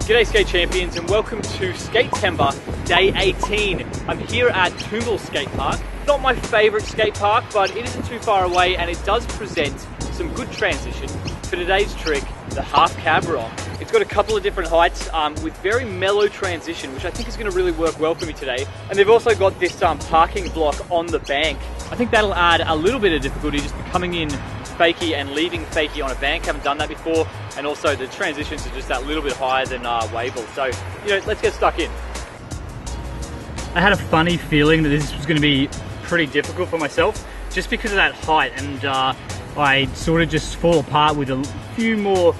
G'day skate champions and welcome to Skatember day 18. I'm here at Toombul skate park. Not my favourite skate park, but it isn't too far away and it does present some good transition for today's trick, the half cab rock. It's got a couple of different heights with very mellow transition, which I think is going to really work well for me today. And they've also got this parking block on the bank. I think that'll add a little bit of difficulty, just coming in Fakie and leaving Fakie on a bank. Haven't done that before, and also the transitions are just that little bit higher than Wavell. So, let's get stuck in. I had a funny feeling that this was going to be pretty difficult for myself, just because of that height, and I sort of just fall apart with a few more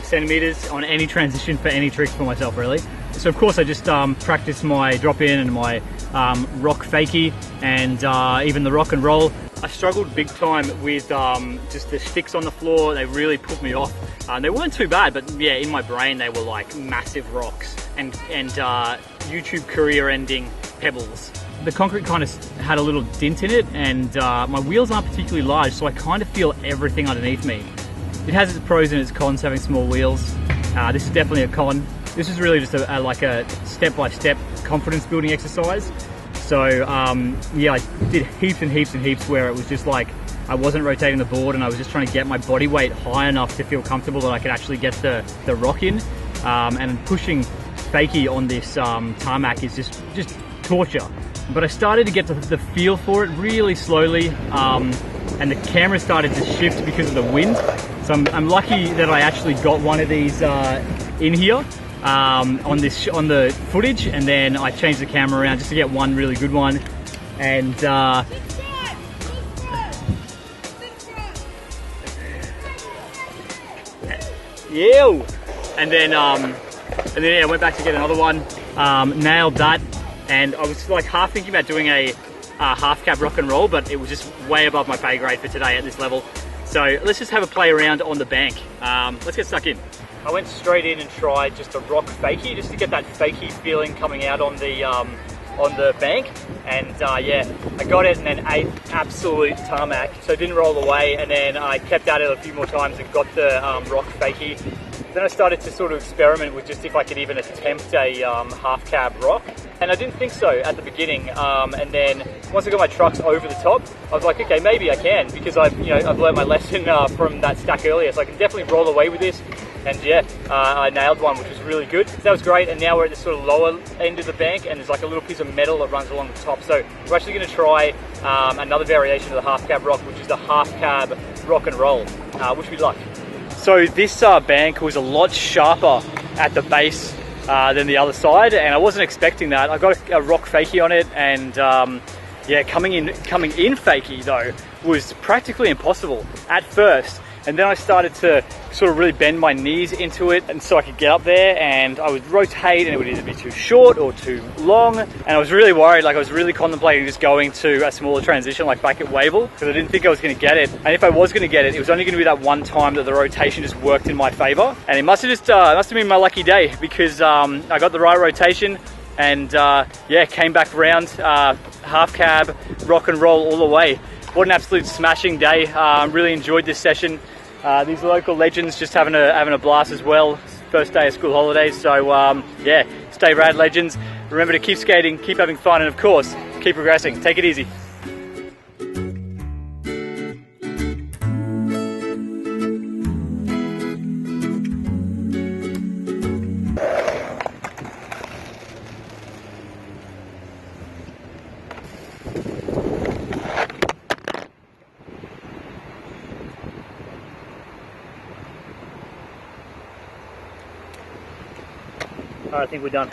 centimeters on any transition for any trick for myself, really. So of course I just practiced my drop in and my rock fakie and even the rock and roll. I struggled big time with just the sticks on the floor. They really put me off. They weren't too bad, but yeah, in my brain they were like massive rocks and YouTube career ending pebbles. The concrete kind of had a little dent in it, and my wheels aren't particularly large, so I kind of feel everything underneath me. It has its pros and its cons having small wheels. This is definitely a con. This is really just like a step-by-step confidence building exercise. So yeah, I did heaps and heaps and heaps where it was just like I wasn't rotating the board and I was just trying to get my body weight high enough to feel comfortable that I could actually get the rock in. And pushing fakie on this tarmac is just torture. But I started to get the feel for it really slowly, and the camera started to shift because of the wind. So I'm lucky that I actually got one of these in here on the footage, and then I changed the camera around just to get one really good one. And yeah, and then yeah, I went back to get another one, nailed that. And I was like half thinking about doing a half cab rock and roll, but it was just way above my pay grade for today at this level. So let's just have a play around on the bank. Let's get stuck in. I went straight in and tried just a rock fakie, just to get that fakie feeling coming out on the bank. And yeah, I got it and then ate absolute tarmac, so it didn't roll away. And then I kept at it a few more times and got the rock fakie. Then I started to sort of experiment with just if I could even attempt a half cab rock. And I didn't think so at the beginning. And then once I got my trucks over the top, I was like, okay, maybe I can, because I've learned my lesson from that stack earlier. So I can definitely roll away with this. And yeah, I nailed one, which was really good. So that was great. And now we're at the sort of lower end of the bank, and there's like a little piece of metal that runs along the top. So we're actually going to try another variation of the half cab rock, which is the half cab rock and roll. Wish me luck. So this bank was a lot sharper at the base than the other side, and I wasn't expecting that. I got a rock fakie on it, and yeah, coming in fakie though was practically impossible at first. And then I started to sort of really bend my knees into it, and so I could get up there, and I would rotate and it would either be too short or too long. And I was really worried, like I was really contemplating just going to a smaller transition like back at Wavell, because I didn't think I was going to get it. And if I was going to get it, it was only going to be that one time that the rotation just worked in my favor. And it must have been my lucky day, because I got the right rotation and yeah, came back round, half cab, rock and roll all the way. What an absolute smashing day. Really enjoyed this session. These local legends just having a blast as well. First day of school holidays, so yeah, stay rad legends. Remember to keep skating, keep having fun, and of course, keep progressing. Take it easy. All right, I think we're done.